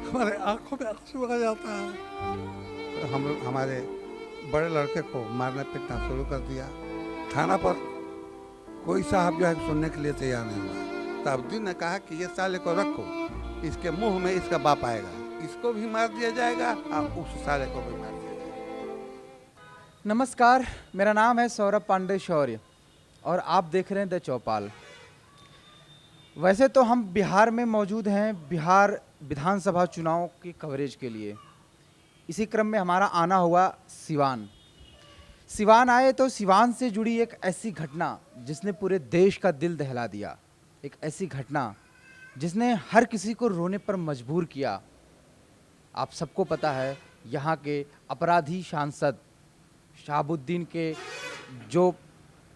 हमारे आंखों में आंसू आ जाता है। तो हम लोग हमारे बड़े लड़के को मारना पीटना शुरू कर दिया। थाना पर कोई साहब जो है सुनने के लिए तैयार नहीं हुआ। तो अब्दी ने कहा कि ये साले को रखो, इसके मुंह में इसका बाप आएगा, इसको भी मार दिया जाएगा और उस साले को भी मार दिया जाएगा। नमस्कार, मेरा नाम है सौरभ पांडे शौर्य और आप देख रहे हैं द चौपाल। वैसे तो हम बिहार में मौजूद हैं बिहार विधानसभा चुनाव की कवरेज के लिए। इसी क्रम में हमारा आना हुआ सिवान। सिवान आए तो सिवान से जुड़ी एक ऐसी घटना जिसने पूरे देश का दिल दहला दिया। एक ऐसी घटना जिसने हर किसी को रोने पर मजबूर किया। आप सबको पता है यहाँ के अपराधी सांसद शहाबुद्दीन के जो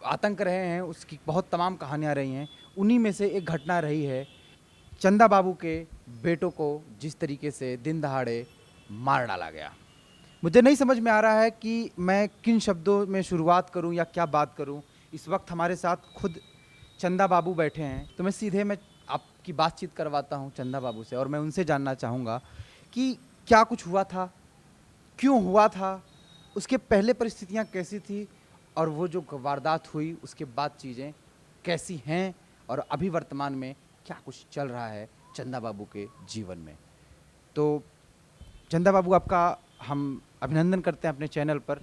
आतंक रहे हैं उसकी बहुत तमाम कहानियाँ रही हैं। उन्हीं में से एक घटना रही है चंदा बाबू के बेटों को जिस तरीके से दिन दहाड़े मार डाला गया। मुझे नहीं समझ में आ रहा है कि मैं किन शब्दों में शुरुआत करूं या क्या बात करूं। इस वक्त हमारे साथ खुद चंदा बाबू बैठे हैं, तो मैं आपकी बातचीत करवाता हूं चंदा बाबू से और मैं उनसे जानना चाहूँगा कि क्या कुछ हुआ था, क्यों हुआ था, उसके पहले परिस्थितियां कैसी थी और वो जो वारदात हुई उसके बाद चीज़ें कैसी हैं और अभी वर्तमान में क्या कुछ चल रहा है चंदा बाबू के जीवन में। तो चंदा बाबू, आपका हम अभिनंदन करते हैं अपने चैनल पर।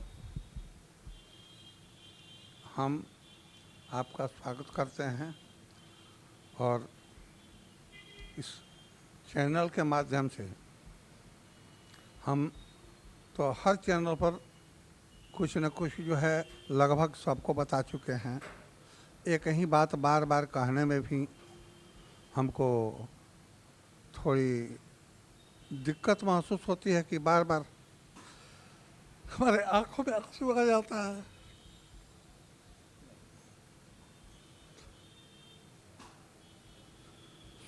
हम आपका स्वागत करते हैं और इस चैनल के माध्यम से हम तो हर चैनल पर कुछ न कुछ जो है लगभग सबको बता चुके हैं। एक ही बात बार बार कहने में भी हमको थोड़ी दिक्कत महसूस होती है कि बार बार हमारे आंखों में आंसू आ जाता है।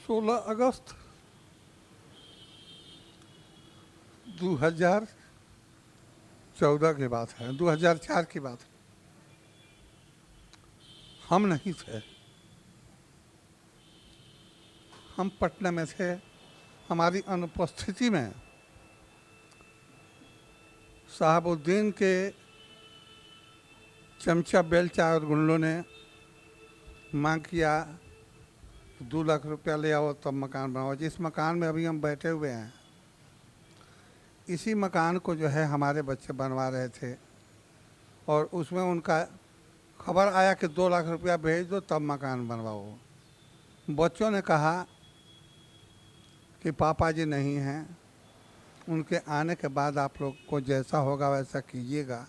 16 अगस्त 2014 की बात है, 2004 की बात है। हम नहीं थे, हम पटना में थे। हमारी अनुपस्थिति में शहाबुद्दीन के चमचा बेलचा और गुंडों ने मांग किया 2 लाख रुपया ले आओ तब मकान बनाओ। जिस मकान में अभी हम बैठे हुए हैं, इसी मकान को जो है हमारे बच्चे बनवा रहे थे और उसमें उनका खबर आया कि 2 लाख रुपया भेज दो तब मकान बनवाओ। बच्चों ने कहा कि पापा जी नहीं हैं, उनके आने के बाद आप लोग को जैसा होगा वैसा कीजिएगा।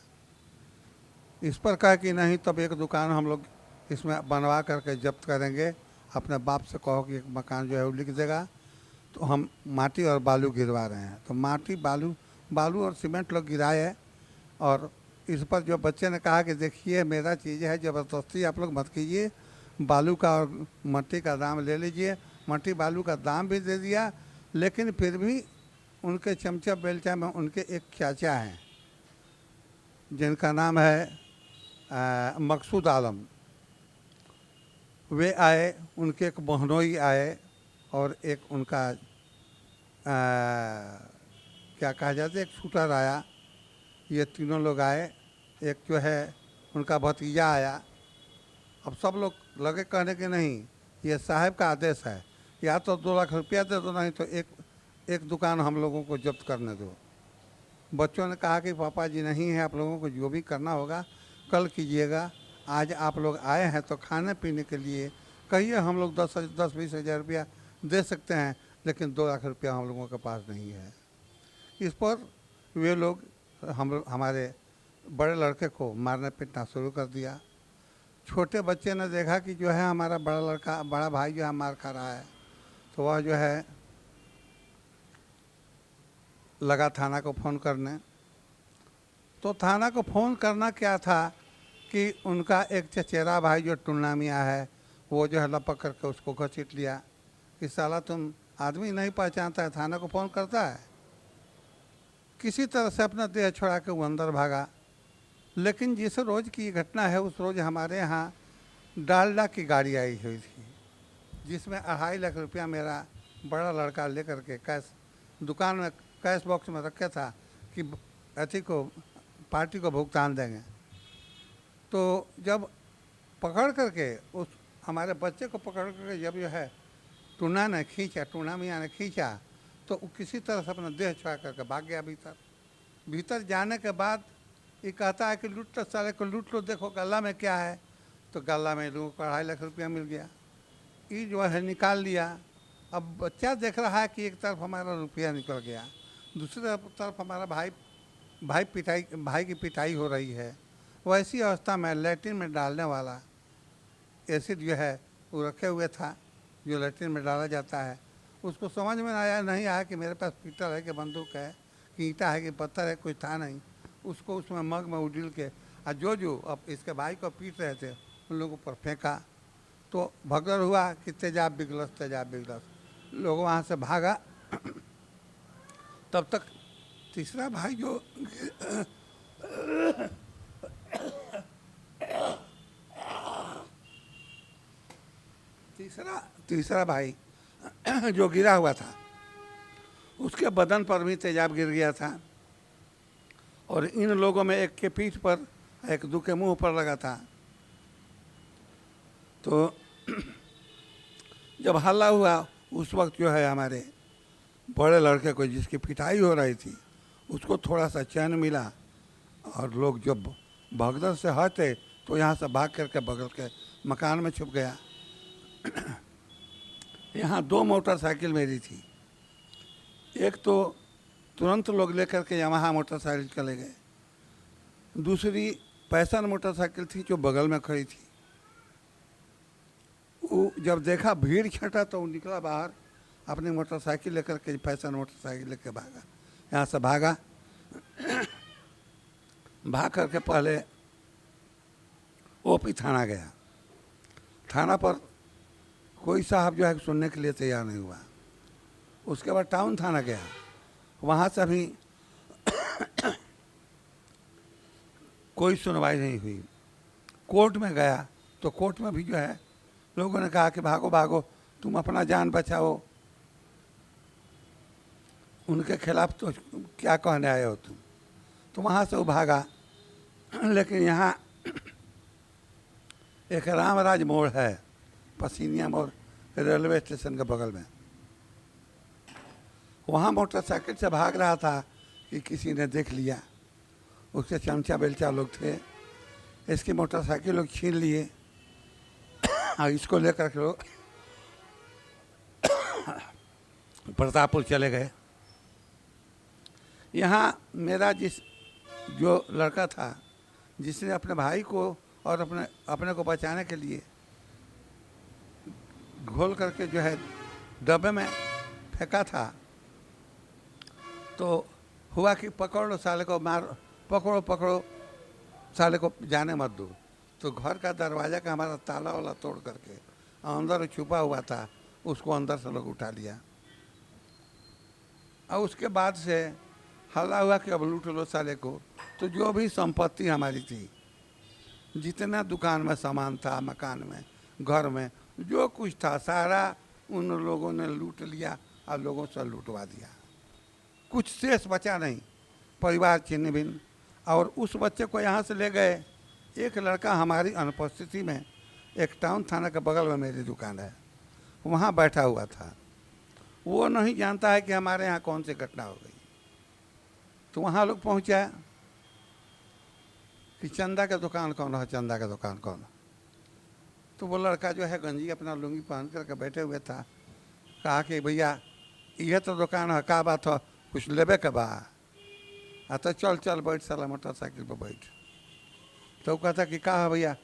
इस पर कहा कि नहीं, तब एक दुकान हम लोग इसमें बनवा करके जब्त करेंगे, अपने बाप से कहो कि एक मकान जो है वो लिख देगा। तो हम माटी और बालू गिरवा रहे हैं। तो माटी बालू और सीमेंट लोग गिराए और इस पर जो बच्चे ने कहा कि देखिए मेरा चीज़ है, ज़बरदस्ती आप लोग मत कीजिए, बालू का और मट्टी का दाम ले लीजिए। मट्टी बालू का दाम भी दे दिया, लेकिन फिर भी उनके चमचा बेलचा में उनके एक चाचा हैं जिनका नाम है मकसूद आलम। वे आए, उनके एक बहनोई आए और एक उनका क्या कहा जाता है, एक शूटर आया। ये तीनों लोग आए। एक जो है उनका भतीजा आया। अब सब लोग लगे कहने कि नहीं, ये साहब का आदेश है, या तो 2 लाख रुपया दे दो, नहीं तो एक दुकान हम लोगों को जब्त करने दो। बच्चों ने कहा कि पापा जी नहीं है, आप लोगों को जो भी करना होगा कल कीजिएगा। आज आप लोग आए हैं तो खाने पीने के लिए कहिए, हम लोग 10-20 हज़ार रुपया दे सकते हैं, लेकिन 2 लाख रुपया हम लोगों के पास नहीं है। इस पर वे लोग हमारे बड़े लड़के को मारना पीटना शुरू कर दिया। छोटे बच्चे ने देखा कि जो है हमारा बड़ा भाई जो है मार खा रहा है, तो वह जो है लगा थाना को फ़ोन करने। तो थाना को फ़ोन करना क्या था कि उनका एक चचेरा भाई जो टुन्ना मियाँ है, वो जो है लपक करके उसको घसीट लिया कि साला तुम आदमी नहीं पहचानता है, थाना को फ़ोन करता है। किसी तरह से अपना देह छोड़ा के वो अंदर भागा। लेकिन जिस रोज़ की घटना है, उस रोज़ हमारे यहाँ डालडा की गाड़ी आई हुई थी, जिसमें 2.5 लाख रुपया मेरा बड़ा लड़का लेकर के कैश दुकान में कैश बॉक्स में रखे था कि अथी को पार्टी को भुगतान देंगे। तो जब पकड़ करके उस हमारे बच्चे को पकड़ करके जब जो है टूना ने खींचा, टूना मियाँ ने खींचा, तो वो किसी तरह से अपना देह छुड़ा करके भाग गया भीतर। भीतर जाने के बाद ये कहता है कि लूट लो साले को, लूट लो, देखो गला में क्या है। तो गला में लोगों को 2.5 लाख रुपया मिल गया। ये जो है निकाल लिया। अब बच्चा देख रहा है कि एक तरफ हमारा रुपया निकल गया, दूसरी तरफ हमारा भाई की पिटाई हो रही है। वैसी अवस्था में लैट्रिन में डालने वाला एसिड जो है वो रखे हुए था, जो लैट्रिन में डाला जाता है। उसको समझ में नहीं आया कि मेरे पास पिस्टल है कि बंदूक है कि ईंटा है कि पत्थर है, कुछ था नहीं। उसको उसमें मग में उड़ील के और जो अब इसके भाई को पीट रहे थे उन लोगों पर फेंका। तो भगदड़ हुआ कि तेजाब बिगलस। लोग वहाँ से भागा। तब तक तीसरा भाई जो तीसरा भाई जो गिरा हुआ था उसके बदन पर भी तेजाब गिर गया था और इन लोगों में एक के पीठ पर, एक दो के मुंह पर लगा था। तो जब हल्ला हुआ उस वक्त जो है हमारे बड़े लड़के को जिसकी पिटाई हो रही थी उसको थोड़ा सा चैन मिला और लोग जब भगदड़ से हटे तो यहाँ से भाग करके बगल के मकान में छुप गया। यहाँ 2 मोटरसाइकिल मेरी थी। एक तो तुरंत लोग लेकर के यामाहा मोटरसाइकिल चले गए, दूसरी पैसन मोटरसाइकिल थी जो बगल में खड़ी थी। वो जब देखा भीड़ छटा तो वो निकला बाहर अपनी मोटरसाइकिल लेकर के, पैसन मोटरसाइकिल लेकर भागा। यहाँ से भाग करके पहले ओपी थाना गया। थाना पर कोई साहब जो है सुनने के लिए तैयार नहीं हुआ। उसके बाद टाउन थाना गया, वहाँ से भी कोई सुनवाई नहीं हुई। कोर्ट में गया तो कोर्ट में भी जो है लोगों ने कहा कि भागो भागो, तुम अपना जान बचाओ, उनके खिलाफ तो क्या कहने आए हो तुम। तो वहाँ से वो भागा। लेकिन यहाँ एक रामराज मोड़ है, पसीनिया मोड़, रेलवे स्टेशन के बगल में। वहाँ मोटरसाइकिल से भाग रहा था कि किसी ने देख लिया। उसके चमचा बेलचा लोग थे, इसकी मोटरसाइकिल लोग छीन लिए और इसको लेकर के लोग प्रतापपुर चले गए। यहाँ मेरा जो लड़का था जिसने अपने भाई को और अपने को बचाने के लिए घोल करके जो है डब्बे में फेंका था, तो हुआ कि पकड़ लो साले को, मार, पकड़ो साले को, जाने मत दो। तो घर का दरवाज़ा का हमारा ताला वाला तोड़ करके अंदर छुपा हुआ था, उसको अंदर से लोग उठा लिया। और उसके बाद से हल्ला हुआ कि अब लूट लो साले को। तो जो भी संपत्ति हमारी थी, जितना दुकान में सामान था, मकान में, घर में जो कुछ था, सारा उन लोगों ने लूट लिया और लोगों से लूटवा दिया। कुछ शेष बचा नहीं, परिवार छिन्न भिन्न। और उस बच्चे को यहाँ से ले गए। एक लड़का हमारी अनुपस्थिति में, एक टाउन थाना के बगल में मेरी दुकान है, वहाँ बैठा हुआ था। वो नहीं जानता है कि हमारे यहाँ कौन सी घटना हो गई। तो वहाँ लोग पहुँचा कि चंदा का दुकान कौन है, चंदा का दुकान कौन है। तो वो लड़का जो है गंजी अपना लुंगी पहन करके बैठे हुए था। कहा कि भैया यह तो दुकान है, का बात हो, कुछ लेबे के बा। तो चल बैठ साला मोटरसाइकिल पर बैठ। तो कहता कि कहा भैया,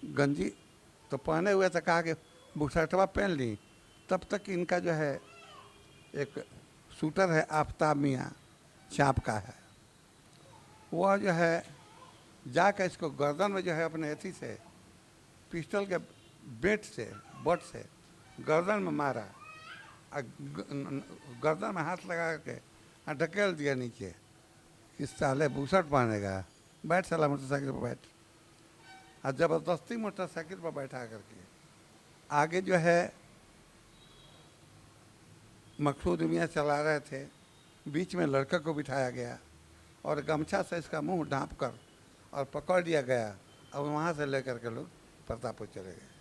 गंजी तो पहने हुए था, कहा कि बुशर्टवा पहन ली। तब तक इनका जो है एक शूटर है, आफ्ताब मियाँ, चाँप का है, वह जो है जाकर इसको गर्दन में जो है अपने अथी से, पिस्टल के बट से गर्दन में मारा। गर्दन में हाथ लगा के ढकेल दिया नीचे कि साले बुशर्ट पहनेगा, बैठ साला मोटरसाइकिल पर बैठ। और ज़बरदस्ती मोटरसाइकिल पर बैठा करके आगे जो है मकसूद मियाँ चला रहे थे। बीच में लड़के को बिठाया गया और गमछा से इसका मुंह ढाँप कर और पकड़ लिया गया। अब वहाँ से लेकर के लोग प्रतापपुर चले गए।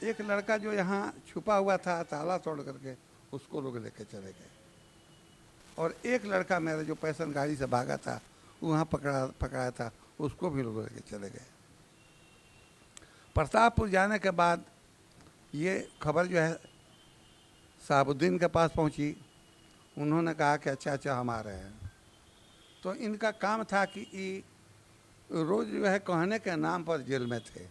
एक लड़का जो यहाँ छुपा हुआ था ताला तोड़ करके, उसको लोग लेके चले गए। और एक लड़का मेरा जो पैसन गाड़ी से भागा था, वहाँ पकड़ाया था, उसको भी लोग लेके चले गए। प्रतापपुर जाने के बाद ये खबर जो है साहबुद्दीन के पास पहुंची। उन्होंने कहा कि अच्छा अच्छा हम आ रहे हैं। तो इनका काम था कि रोज़ जो है कहने के नाम पर जेल में थे,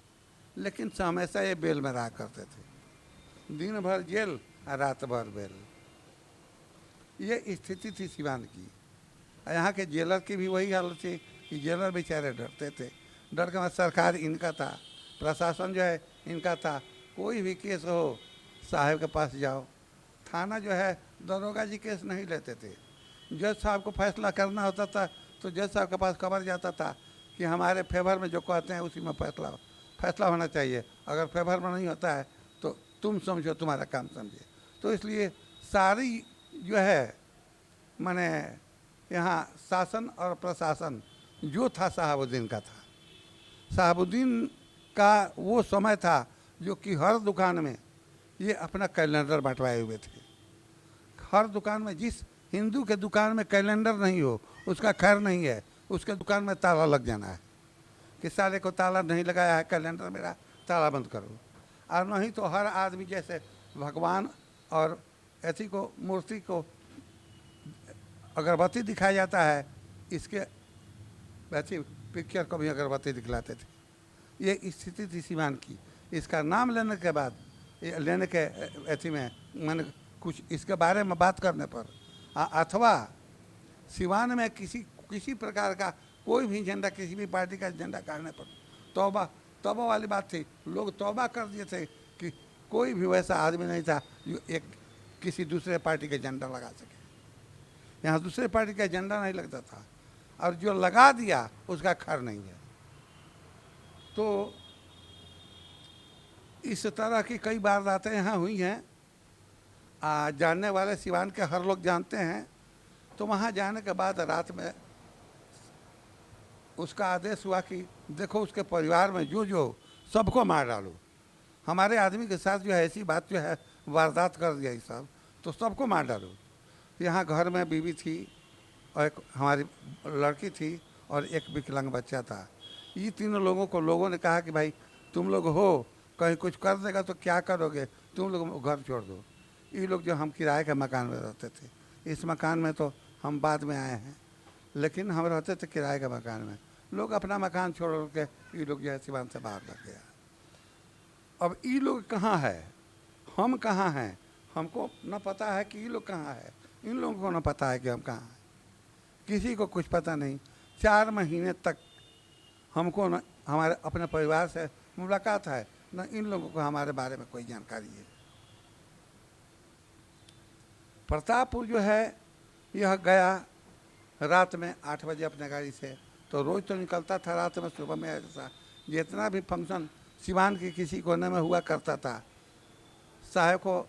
लेकिन हमेशा ये बेल में रहा करते थे। दिन भर जेल और रात भर बेल, ये स्थिति थी सिवान की। यहाँ के जेलर की भी वही हालत थी कि जेलर बेचारे डरते थे। डर के बाद सरकार इनका था, प्रशासन जो है इनका था। कोई भी केस हो साहब के पास जाओ। थाना जो है दरोगा जी केस नहीं लेते थे। जज साहब को फैसला करना होता था तो जज साहब के पास खबर जाता था कि हमारे फेवर में जो कहते हैं उसी में फैसला होना चाहिए। अगर फेवर में नहीं होता है तो तुम समझो, तुम्हारा काम समझे। तो इसलिए सारी जो है माने यहाँ शासन और प्रशासन जो था साहबुद्दीन का था। साहबुद्दीन का वो समय था जो कि हर दुकान में ये अपना कैलेंडर बंटवाए हुए थे। हर दुकान में, जिस हिंदू के दुकान में कैलेंडर नहीं हो उसका खैर नहीं है, उसके दुकान में ताला लग जाना है कि साले को ताला नहीं लगाया है कैलेंडर मेरा, ताला बंद करो। और नहीं तो हर आदमी जैसे भगवान और ऐसी को मूर्ति को अगरबत्ती दिखाया जाता है, इसके ऐसी पिक्चर को भी अगरबत्ती दिखलाते थे। ये स्थिति थी सिवान की। इसका नाम लेने के बाद लेने के ऐसी में मैंने कुछ इसके बारे में बात करने पर अथवा सिवान में किसी प्रकार का कोई भी झंडा, किसी भी पार्टी का झंडा काटने पर तौबा वाली बात थी। लोग तौबा कर दिए थे कि कोई भी वैसा आदमी नहीं था जो किसी दूसरे पार्टी का झंडा लगा सके। यहाँ दूसरे पार्टी का झंडा नहीं लगता था, और जो लगा दिया उसका खैर नहीं है। तो इस तरह की कई वारदातें यहाँ हुई हैं। जानने वाले सिवान के हर लोग जानते हैं। तो वहाँ जाने के बाद रात में उसका आदेश हुआ कि देखो उसके परिवार में जो सबको मार डालो। हमारे आदमी के साथ जो है ऐसी बात जो है वारदात कर दिया सब, तो सबको मार डालो। यहाँ घर में बीवी थी और एक हमारी लड़की थी और एक विकलांग बच्चा था। ये तीनों लोगों को लोगों ने कहा कि भाई तुम लोग हो, कहीं कुछ कर देगा तो क्या करोगे, तुम लोग घर छोड़ दो। ये लोग जो हम किराए के मकान में रहते थे, इस मकान में तो हम बाद में आए हैं, लेकिन हम रहते थे किराए के मकान में। लोग अपना मकान छोड़ के ये लोग जो है सिवान से बाहर लग गया। अब ये लोग कहाँ है, हम कहाँ हैं, हमको न पता है कि ये लोग कहाँ है, इन लोगों को न पता है कि हम कहाँ हैं। किसी को कुछ पता नहीं। 4 महीने तक हमको न हमारे अपने परिवार से मुलाकात है, न इन लोगों को हमारे बारे में कोई जानकारी है। प्रतापपुर जो है यह गया रात में 8 बजे अपने गाड़ी से। तो रोज़ तो निकलता था रात में, सुबह में ऐसा जितना भी फंक्शन सिवान के किसी कोने में हुआ करता था, साहब को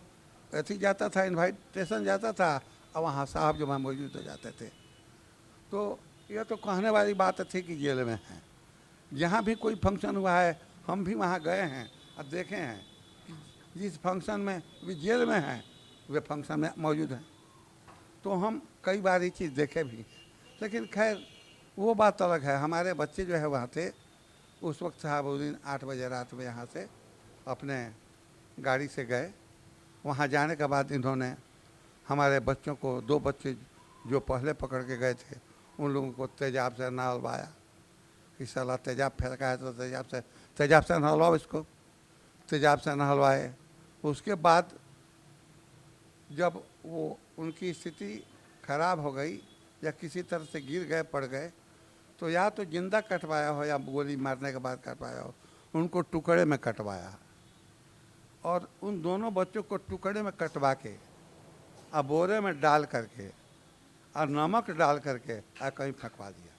ऐसी जाता था, इन्वाइटेशन जाता था, और वहाँ साहब जो वहाँ मौजूद हो जाते थे। तो यह तो कहने वाली बात थी कि जेल में हैं। जहाँ भी कोई फंक्शन हुआ है हम भी वहाँ गए हैं और देखे हैं कि जिस फंक्शन में भी जेल में हैं वे फंक्शन में मौजूद हैं। तो हम कई बार ये चीज़ देखे भी, लेकिन खैर वो बात अलग है। हमारे बच्चे जो है वहाँ थे उस वक्त। साहबुद्दीन 8 बजे रात में यहाँ से अपने गाड़ी से गए। वहाँ जाने के बाद इन्होंने हमारे बच्चों को, 2 बच्चे जो पहले पकड़ के गए थे, उन लोगों को तेजाब से नहलवाया कि साला तेजाब फेंका है तो तेजाब से नहलवाओ इसको। तेजाब से नहलवाए। उसके बाद जब वो उनकी स्थिति खराब हो गई या किसी तरह से गिर गए, पड़ गए, तो या तो जिंदा कटवाया हो या गोली मारने के बाद कटवाया हो, उनको टुकड़े में कटवाया। और उन दोनों बच्चों को टुकड़े में कटवा के और बोरे में डाल करके और नमक डाल करके कहीं फेंकवा दिया।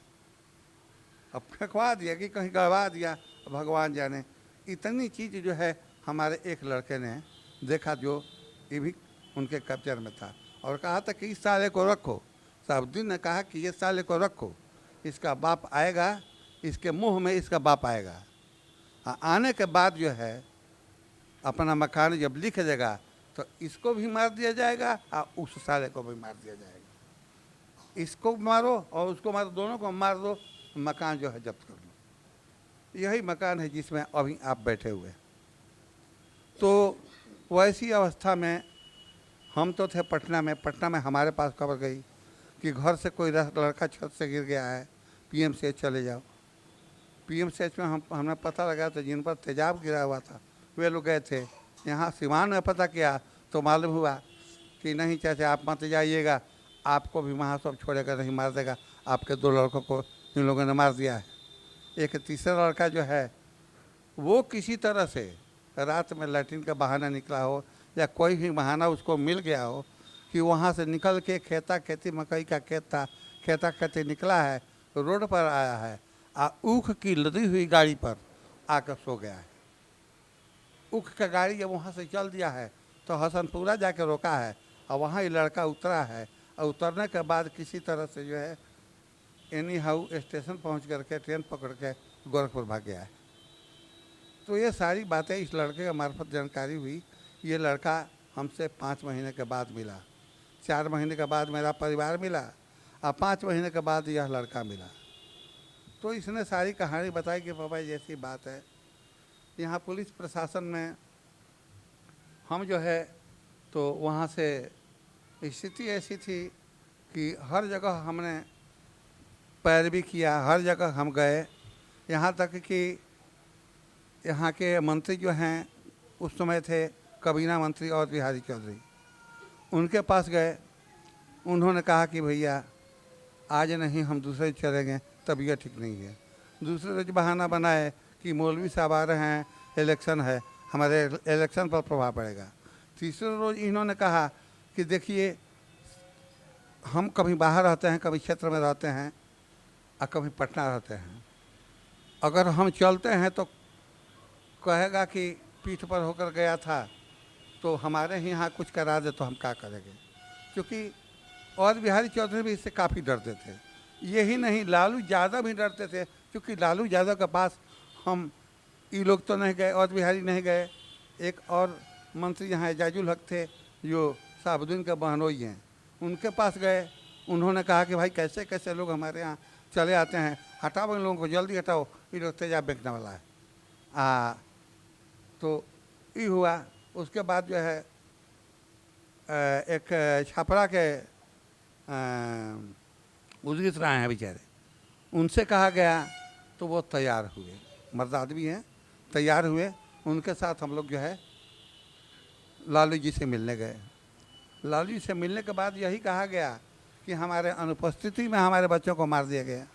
अब फेंकवा दिया कि कहीं गड़वा दिया, भगवान जाने। इतनी चीज़ जो है हमारे एक लड़के ने देखा जो ये भी उनके कब्जे में था। और कहा था कि इस साले को रखो। साहबुद्दीन ने कहा कि ये साले को रखो, इसका बाप आएगा, इसके मुंह में इसका बाप आएगा। आने के बाद जो है अपना मकान जब लिख देगा तो इसको भी मार दिया जाएगा और उस साले को भी मार दिया जाएगा। इसको मारो और उसको मारो, दोनों को मार दो, मकान जो है जब्त कर लो। यही मकान है जिसमें अभी आप बैठे हुए। तो वैसी अवस्था में हम तो थे पटना में हमारे पास खबर गई कि घर से कोई लड़का छत से गिर गया है, पीएमसीएच चले जाओ। पीएमसीएच में हमने पता लगा तो जिन पर तेजाब गिरा हुआ था वे लोग गए थे। यहाँ सिवान में पता किया तो मालूम हुआ कि नहीं चाचा आप मत जाइएगा, आपको भी वहाँ सब छोड़ेगा नहीं, मार देगा। आपके 2 लड़कों को इन लोगों ने मार दिया है। एक तीसरा लड़का जो है वो किसी तरह से रात में लैट्रिन का बहाना निकला हो या कोई भी बहाना उसको मिल गया हो कि वहाँ से निकल के खेती मकई का खेत था, खेती निकला है, रोड पर आया है, ऊख की लदी हुई गाड़ी पर आकर सो गया है। ऊख का गाड़ी जब वहाँ से चल दिया है तो हसनपुरा जाके रोका है और वहाँ ये लड़का उतरा है और उतरने के बाद किसी तरह से जो है एनी हाउ स्टेशन पहुँच करके ट्रेन पकड़ के गोरखपुर भाग गया है। तो ये सारी बातें इस लड़के के मार्फत जानकारी हुई। ये लड़का हमसे 5 महीने के बाद मिला, 4 महीने के बाद मेरा परिवार मिला और 5 महीने के बाद यह लड़का मिला। तो इसने सारी कहानी बताई कि बाबा जैसी बात है। यहाँ पुलिस प्रशासन में हम जो है तो वहाँ से स्थिति ऐसी थी कि हर जगह हमने पैरवी किया, हर जगह हम गए। यहाँ तक कि यहाँ के मंत्री जो हैं उस समय थे कबीना मंत्री और बिहारी चौधरी, उनके पास गए। उन्होंने कहा कि भैया आज नहीं हम दूसरे चलेंगे, तबीयत ठीक नहीं है। दूसरे रोज बहाना बनाए कि मौलवी साहब आ रहे हैं, इलेक्शन है, हमारे इलेक्शन पर प्रभाव पड़ेगा। तीसरे रोज इन्होंने कहा कि देखिए हम कभी बाहर रहते हैं, कभी क्षेत्र में रहते हैं और कभी पटना रहते हैं, अगर हम चलते हैं तो कहेगा कि पीठ पर होकर गया था तो हमारे ही यहाँ कुछ करा दे तो हम क्या करेंगे। क्योंकि और बिहारी चौधरी भी इससे काफ़ी डरते थे। यही नहीं, लालू यादव भी डरते थे, क्योंकि लालू यादव के पास हम ये लोग तो नहीं गए और बिहारी नहीं गए। एक और मंत्री यहाँ एजाजुल हक थे जो साहबुद्दीन के बहनोई हैं, उनके पास गए। उन्होंने कहा कि भाई कैसे कैसे लोग हमारे यहाँ चले आते हैं, हटाओ इन लोगों को, जल्दी हटाओ, ये लोग तेजाब बेचने वाला है। तो ये हुआ। उसके बाद जो है एक छपरा के उदित राय हैं बेचारे, उनसे कहा गया तो वो तैयार हुए, मर्द आदमी हैं, तैयार हुए। उनके साथ हम लोग जो है लालू जी से मिलने गए। लालू जी से मिलने के बाद यही कहा गया कि हमारे अनुपस्थिति में हमारे बच्चों को मार दिया गया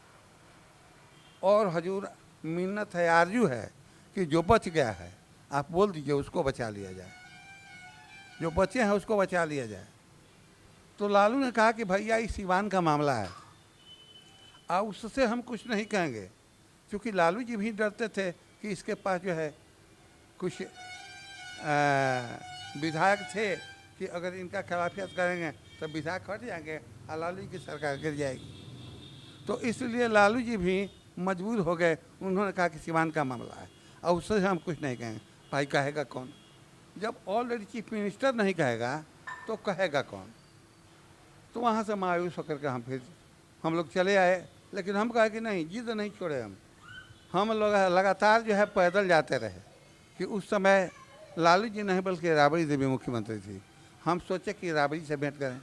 और हजूर मिन्नत है, आरजू है कि जो बच गया है आप बोल दीजिए उसको बचा लिया जाए, जो बच्चे हैं उसको बचा लिया जाए। तो लालू ने कहा कि भैया इस सिवान का मामला है और उससे हम कुछ नहीं कहेंगे, क्योंकि लालू जी भी डरते थे कि इसके पास जो है कुछ विधायक थे कि अगर इनका खिलाफियत करेंगे तो विधायक हट जाएंगे और लालू जी की सरकार गिर जाएगी। तो इसलिए लालू जी भी मजबूर हो गए। उन्होंने कहा कि सिवान का मामला है और उससे हम कुछ नहीं कहेंगे। भाई कहेगा कौन? जब ऑलरेडी चीफ मिनिस्टर नहीं कहेगा तो कहेगा कौन? तो वहाँ से मायूस होकर के हम लोग चले आए। लेकिन हम कहे कि नहीं, जिद नहीं छोड़े। हम लोग लगातार जो है पैदल जाते रहे कि उस समय लालू जी नहीं बल्कि राबड़ी देवी मुख्यमंत्री थी। हम सोचे कि राबड़ी से भेंट करें,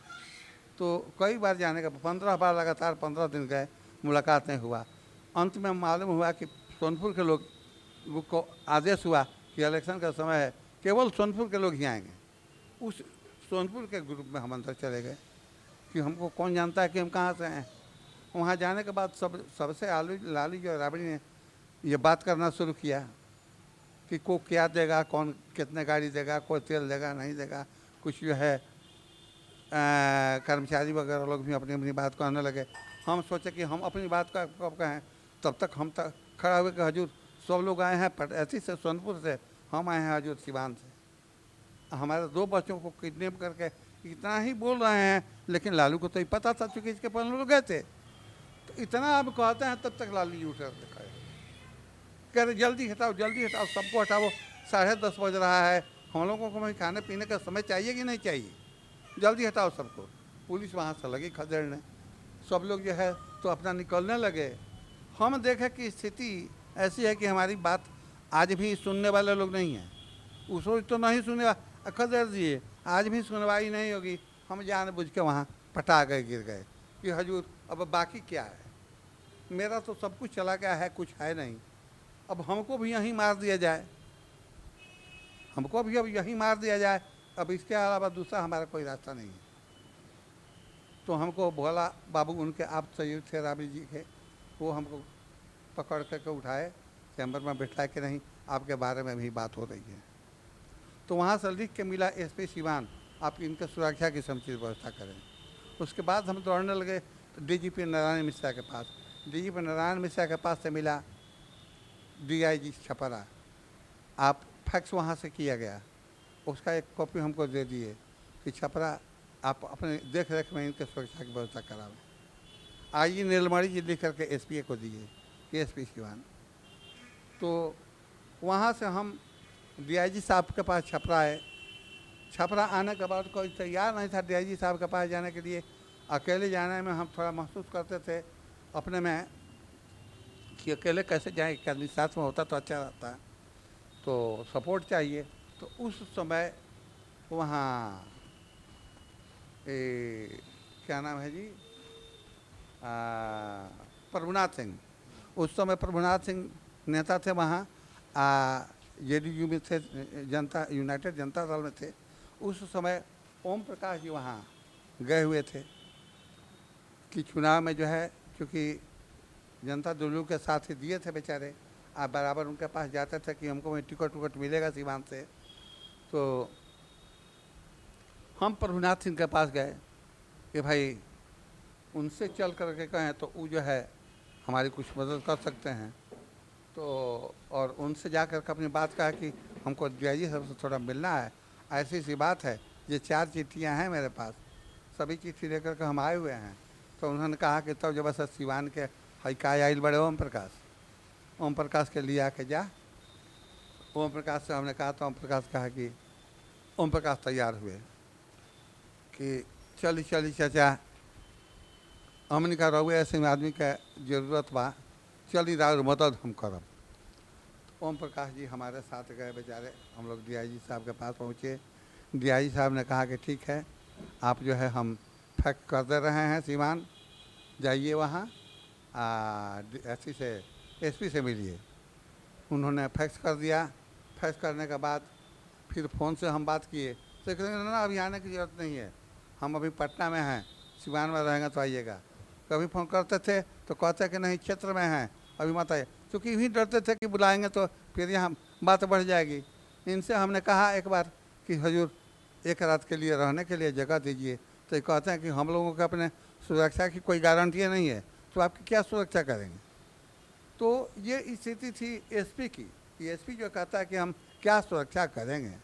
तो कई बार जाने का 15 बार लगातार 15 दिन गए, मुलाकात नहीं हुआ। अंत में मालूम हुआ कि सोनपुर के लोग को आदेश हुआ कि इलेक्शन का समय है, केवल सोनपुर के लोग ही आएंगे। उस सोनपुर के ग्रुप में हम अंदर चले गए कि हमको कौन जानता है कि हम कहाँ से हैं। वहाँ जाने के बाद सबसे लालू जी और राबड़ी ने ये बात करना शुरू किया कि को क्या देगा, कौन कितने गाड़ी देगा, कोई तेल देगा नहीं देगा। कुछ जो है कर्मचारी वगैरह लोग भी अपनी अपनी बात कहने लगे। हम सोचे कि हम अपनी बात का कब कहें, तब तक हम तक खड़ा हुए कि हजूर सब लोग आए हैं पटैती से, सोनपुर से, हम आए हैं हजूर सिवान से। हमारे 2 बच्चों को किडनैप करके इतना ही बोल रहे हैं, लेकिन लालू को तो ही पता था चूंकि इसके पहले लोग गए थे। तो इतना आप कहते हैं तब तक लालू जी उठ कर दिखाए, कह रहे जल्दी हटाओ जल्दी हटाओ, सबको हटाओ, 10:30 बज रहा है, हम लोगों को वहीं खाने पीने का समय चाहिए कि नहीं चाहिए, जल्दी हटाओ सबको। पुलिस वहाँ से लगी खदेड़ने, सब लोग जो है तो अपना निकलने लगे। हम देखें कि स्थिति ऐसी है कि हमारी बात आज भी सुनने वाले लोग नहीं हैं। उस रोज तो नहीं सुने, खदेड़ दिए, आज भी सुनवाई नहीं होगी। हम जानबूझ के वहाँ पटा गए, गिर गए कि हजूर अब बाकी क्या है, मेरा तो सब कुछ चला गया है, कुछ है नहीं, अब हमको भी यहीं मार दिया जाए, हमको भी अब यहीं मार दिया जाए, अब इसके अलावा दूसरा हमारा कोई रास्ता नहीं है। तो हमको भोला बाबू उनके आप सही थे राबी जी के, वो हमको पकड़ करके उठाए, चैम्बर में बैठा के नहीं आपके बारे में भी बात हो रही है। तो वहाँ से लिख के मिला एसपी सिवान, आप इनके सुरक्षा की समुचित व्यवस्था करें। उसके बाद हम दौड़ने लगे डीजीपी नारायण मिश्रा के पास। डीजीपी नारायण मिश्रा के पास से मिला डीआईजी छपरा, आप फैक्स वहाँ से किया गया, उसका एक कॉपी हमको दे दिए कि छपरा आप अपने देख रेख में इनके सुरक्षा की व्यवस्था करावें। आईजी नीलमणि जी लिख करके एसपी को दिए कि एसपी सिवान। तो वहाँ से हम डीआईजी साहब के पास छपरा आए। छपरा आने के बाद कोई तैयार नहीं था डीआईजी साहब के पास जाने के लिए। अकेले जाने में हम थोड़ा महसूस करते थे अपने में कि अकेले कैसे जाएं, एक आदमी साथ में होता तो अच्छा रहता, तो सपोर्ट चाहिए। तो उस समय वहाँ क्या नाम है जी, प्रभुनाथ सिंह, उस समय प्रभुनाथ सिंह नेता थे वहाँ, जेडीयू में थे, जनता यूनाइटेड जनता दल में थे। उस समय ओम प्रकाश जी वहाँ गए हुए थे कि चुनाव में जो है, क्योंकि जनता दल के साथ ही दिए थे बेचारे, आप बराबर उनके पास जाते थे कि हमको वहीं टिकट उकट मिलेगा सीवान से। तो हम प्रभुनाथ सिंह के पास गए कि भाई उनसे चल करके कहें तो वो जो है हमारी कुछ मदद कर सकते हैं। तो और उनसे जा कर के अपनी बात कहा कि हमको डीआईजी साहब से थोड़ा मिलना है, ऐसी सी बात है, ये 4 चिट्ठियाँ हैं मेरे पास, सभी चिट्ठी लेकर के हम आए हुए हैं। तो उन्होंने कहा कि तब जब ऐसा सिवान के हईकाय आइल बड़े ओम प्रकाश के लिए आके जा। ओम प्रकाश से हमने कहा तो ओम प्रकाश कहा कि ओम प्रकाश तैयार हुए कि चली चली चाचा, हमने कहा रहुए ऐसे आदमी का जरूरत बा, चली राउर मदद हम करब। ओम प्रकाश जी हमारे साथ गए बेचारे, हम लोग डीआईजी साहब के पास पहुँचे। डीआईजी साहब ने कहा कि ठीक है, आप जो है हम फैक्ट कर दे रहे हैं सिवान, जाइए वहाँ एसपी से एसपी से मिलिए। उन्होंने फैक्स कर दिया। फैक्स करने के बाद फिर फ़ोन से हम बात किए तो कहते हैं ना अभी आने की ज़रूरत नहीं है, हम अभी पटना में हैं, सिवान में रहेंगे तो आइएगा। कभी फ़ोन करते थे तो कहते कि नहीं क्षेत्र में हैं अभी मत आइए, क्योंकि यूँ डरते थे कि बुलाएंगे तो फिर यहाँ बात बढ़ जाएगी। इनसे हमने कहा एक बार कि हजूर एक रात के लिए रहने के लिए जगह दीजिए, तो ये कहते हैं कि हम लोगों के अपने सुरक्षा की कोई गारंटी नहीं है, तो आपकी क्या सुरक्षा करेंगे। तो ये स्थिति थी एसपी की, एसपी जो कहता है कि हम क्या सुरक्षा करेंगे।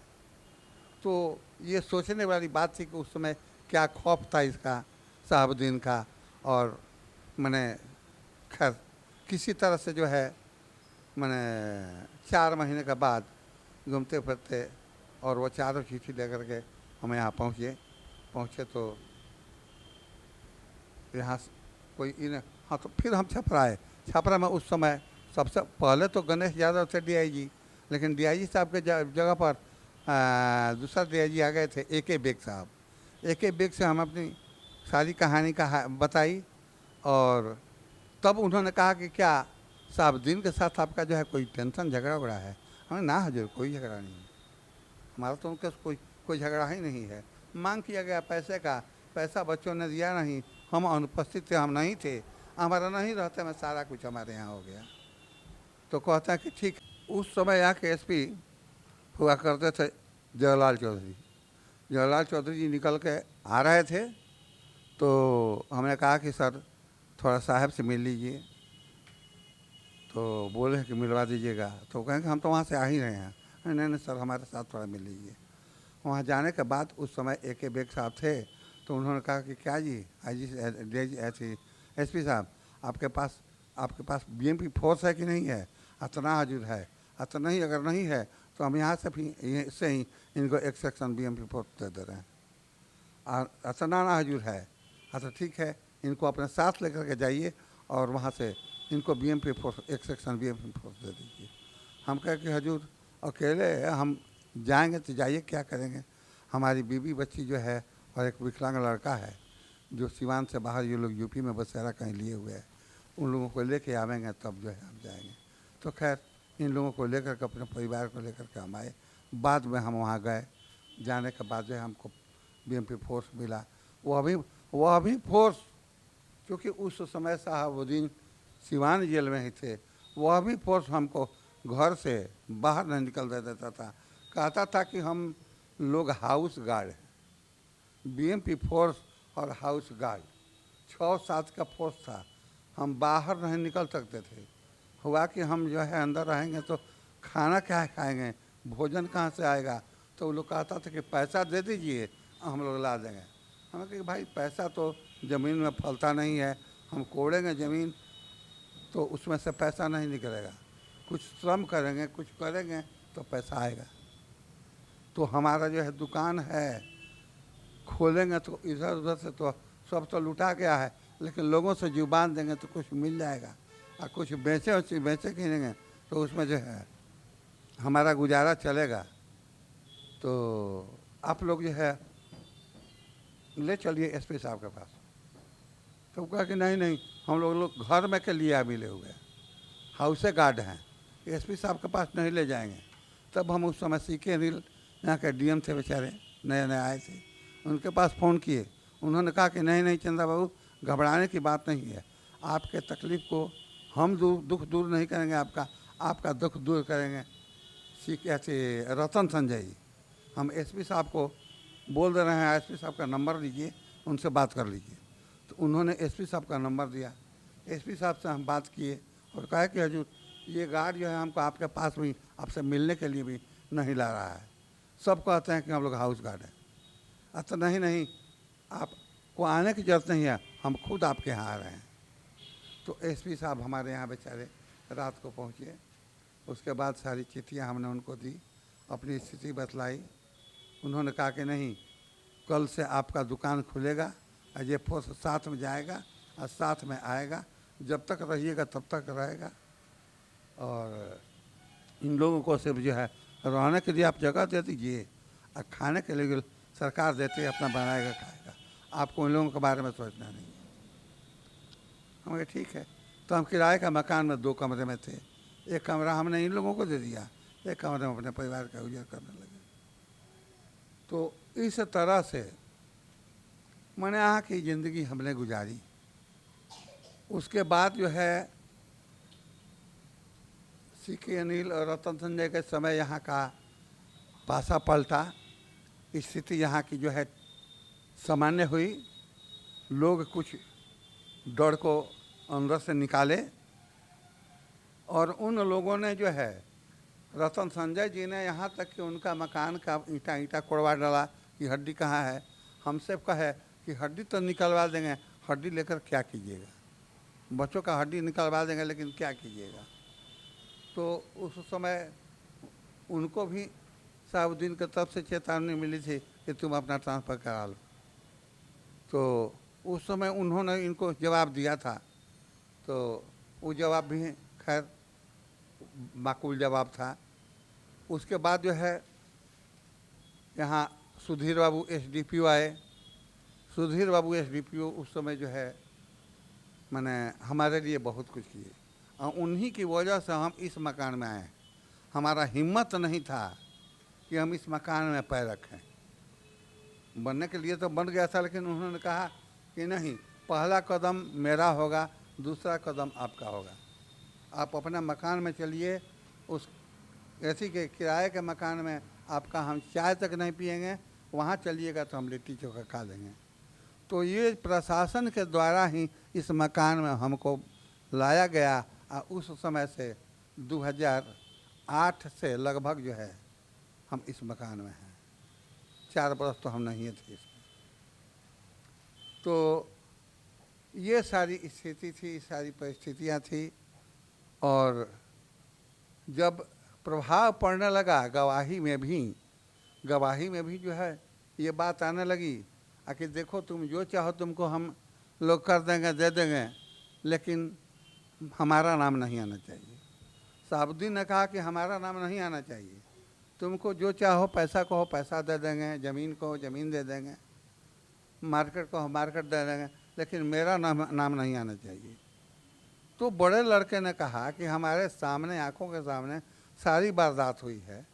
तो ये सोचने वाली बात थी कि उस समय क्या खौफ था इसका, शहाबुद्दीन का। और मैंने खैर किसी तरह से जो है मैंने 4 महीने के बाद घूमते फिरते और वो चारों चिट्ठी लेकर के हम यहाँ पहुँचे तो यहाँ कोई इन हाँ, तो फिर हम छपरा आए। छपरा में उस समय सबसे पहले तो गणेश यादव थे डीआईजी, लेकिन डीआईजी साहब के जगह पर दूसरा डीआईजी आ गए थे AK बेग साहब। AK बेग से हम अपनी सारी कहानी बताई और तब उन्होंने कहा कि क्या शहाबुद्दीन के साथ आपका जो है कोई टेंशन झगड़ा उगड़ा है। हमें ना हजूर कोई झगड़ा नहीं है, हमारा तो उनके कोई झगड़ा ही नहीं है। मांग किया गया पैसे का, पैसा बच्चों ने दिया नहीं, हम अनुपस्थित थे, हम नहीं थे, हमारा नहीं रहते में सारा कुछ हमारे यहाँ हो गया। तो कहता है कि ठीक। उस समय यहाँ के एसपी हुआ करते थे जवाहरलाल चौधरी। जवाहरलाल चौधरी जी निकल के आ रहे थे तो हमने कहा कि सर थोड़ा साहब से मिल लीजिए, तो बोले कि मिलवा दीजिएगा। तो कहें कि हम तो वहाँ से आ ही रहे हैं। नहीं नहीं सर हमारे साथ थोड़ा मिल लीजिए। वहाँ जाने के बाद उस समय AK बेग साहब थे, तो उन्होंने कहा कि क्या जी ऐसी SP साहब आपके पास BMP फोर्स है कि नहीं है? इतना हजूर है, इतना ही अगर नहीं है तो हम यहाँ से ही इनको एक सेक्शन BMP फोर्स दे दे रहे हैं। और इतना ना हजूर है, अच्छा ठीक है, इनको अपने साथ लेकर के जाइए और वहाँ से इनको BMP फोर्स एक सेक्शन BMP फोर्स दे दीजिए। हम कहे कि हजूर अकेले हम जाएंगे तो जाइए, क्या करेंगे, हमारी बीवी बच्ची जो है और एक विकलांग लड़का है जो सिवान से बाहर, ये लोग यूपी में बसेरा कहीं लिए हुए हैं, उन लोगों को लेके आवेंगे तब जो है हम जाएंगे। तो खैर इन लोगों को लेकर के, अपने परिवार को लेकर के हम आए। बाद में हम वहाँ गए, जाने के बाद जो है हमको BMP फोर्स मिला। वो अभी फोर्स, क्योंकि उस समय साहबुद्दीन सिवान जेल में ही थे, वह भी फोर्स हमको घर से बाहर नहीं निकल देता था, कहता था कि हम लोग हाउस गार्ड हैं। BMP फोर्स और हाउस गार्ड 6-7 का फोर्स था, हम बाहर नहीं निकल सकते थे। हुआ कि हम जो है अंदर रहेंगे तो खाना क्या खाएंगे, भोजन कहाँ से आएगा? तो वो लोग कहता था कि पैसा दे दीजिए, हम लोग ला देंगे। हमने कहा कि भाई पैसा तो ज़मीन में फलता नहीं है, हम कोड़ेंगे ज़मीन तो उसमें से पैसा नहीं निकलेगा, कुछ श्रम करेंगे, कुछ करेंगे तो पैसा आएगा। तो हमारा जो है दुकान है, खोलेंगे तो इधर उधर से तो सब तो लुटा गया है, लेकिन लोगों से जुबान देंगे तो कुछ मिल जाएगा, और कुछ बेचे किनेंगे तो उसमें जो है हमारा गुजारा चलेगा। तो आप लोग जो है ले चलिए SP साहब के पास। तो कहा कि नहीं, हम लोग घर में के लिए मिले हुए हैं, हाउसे गार्ड हैं, SP साहब के पास नहीं ले जाएंगे। तब हम उस समय CK अनिल यहाँ के DM थे, बेचारे नए नए आए थे, उनके पास फ़ोन किए। उन्होंने कहा कि नहीं चंदा बाबू, घबराने की बात नहीं है, आपके तकलीफ़ को हम दुख दूर नहीं करेंगे, आपका दुख दूर करेंगे ऐसे रतन संजय जी। हम SP साहब को बोल दे रहे हैं, SP साहब का नंबर दीजिए, उनसे बात कर लीजिए। तो उन्होंने SP साहब का नंबर दिया, SP साहब से हम बात किए और कहा कि हजूर ये गार्ड जो है हमको आपके पास भी आपसे मिलने के लिए भी नहीं ला रहा है, सब कहते हैं कि हम लोग हाउस गार्ड हैं। अच्छा नहीं, आपको आने की ज़रूरत नहीं है, हम खुद आपके यहाँ आ रहे हैं। तो SP साहब हमारे यहाँ बेचारे रात को पहुँचे। उसके बाद सारी चिट्ठियाँ हमने उनको दी, अपनी स्थिति बतलाई। उन्होंने कहा कि नहीं, कल से आपका दुकान खुलेगा और ये फोर्स साथ में जाएगा और साथ में आएगा, जब तक रहिएगा तब तक रहेगा। और इन लोगों को सिर्फ जो है रहने के लिए आप जगह दे दीजिए, और खाने के लिए सरकार देती है, अपना बनाएगा खाएगा, आपको इन लोगों के बारे में सोचना नहीं है। हम कहे ठीक है। तो हम किराए का मकान में 2 कमरे में थे, एक कमरा हमने इन लोगों को दे दिया, एक कमरे में अपने परिवार का गुजर करने लगे। तो इस तरह से मैंने यहाँ की ज़िंदगी हमने गुजारी। उसके बाद जो है CK अनिल और रतन संजय के समय यहाँ का पासा पलटा, स्थिति यहाँ की जो है सामान्य हुई, लोग कुछ डर को अंदर से निकाले, और उन लोगों ने जो है, रतन संजय जी ने यहाँ तक कि उनका मकान का ईंटा कोड़वा डाला कि हड्डी कहाँ है। हमसे कहे कि हड्डी तो निकलवा देंगे, हड्डी लेकर क्या कीजिएगा, बच्चों का हड्डी निकलवा देंगे लेकिन क्या कीजिएगा। तो उस समय उनको भी साहबुद्दीन की तरफ से चेतावनी मिली थी कि तुम अपना ट्रांसफ़र करा लो। तो उस समय उन्होंने इनको जवाब दिया था, तो वो जवाब भी खैर माकूल जवाब था। उसके बाद जो है यहाँ सुधीर बाबू SDPO आए। सुधीर बाबू SDPO उस समय जो है मैंने हमारे लिए बहुत कुछ किए, और उन्हीं की वजह से हम इस मकान में आए। हमारा हिम्मत नहीं था कि हम इस मकान में पैर रखें। बनने के लिए तो बन गया था, लेकिन उन्होंने कहा कि नहीं, पहला कदम मेरा होगा, दूसरा कदम आपका होगा, आप अपने मकान में चलिए। उस ऐसी के किराए के मकान में आपका हम चाय तक नहीं पिएंगे, वहाँ चलिएगा तो हम लिट्टी चोखा खा लेंगे। तो ये प्रशासन के द्वारा ही इस मकान में हमको लाया गया, और उस समय से 2008 से लगभग जो है हम इस मकान में हैं। 4 बरस तो हम नहीं थे इसमें। तो ये सारी स्थिति थी, सारी परिस्थितियाँ थी। और जब प्रभाव पड़ने लगा गवाही में भी जो है ये बात आने लगी कि देखो तुम जो चाहो तुमको हम लोग कर देंगे, दे देंगे, लेकिन हमारा नाम नहीं आना चाहिए। साहबुद्दीन ने कहा कि हमारा नाम नहीं आना चाहिए, तुमको जो चाहो पैसा कहो पैसा दे देंगे, ज़मीन कहो ज़मीन दे देंगे, मार्केट कहो मार्केट दे देंगे, लेकिन मेरा नाम नहीं आना चाहिए। तो बड़े लड़के ने कहा कि हमारे सामने, आंखों के सामने सारी वारदात हुई है,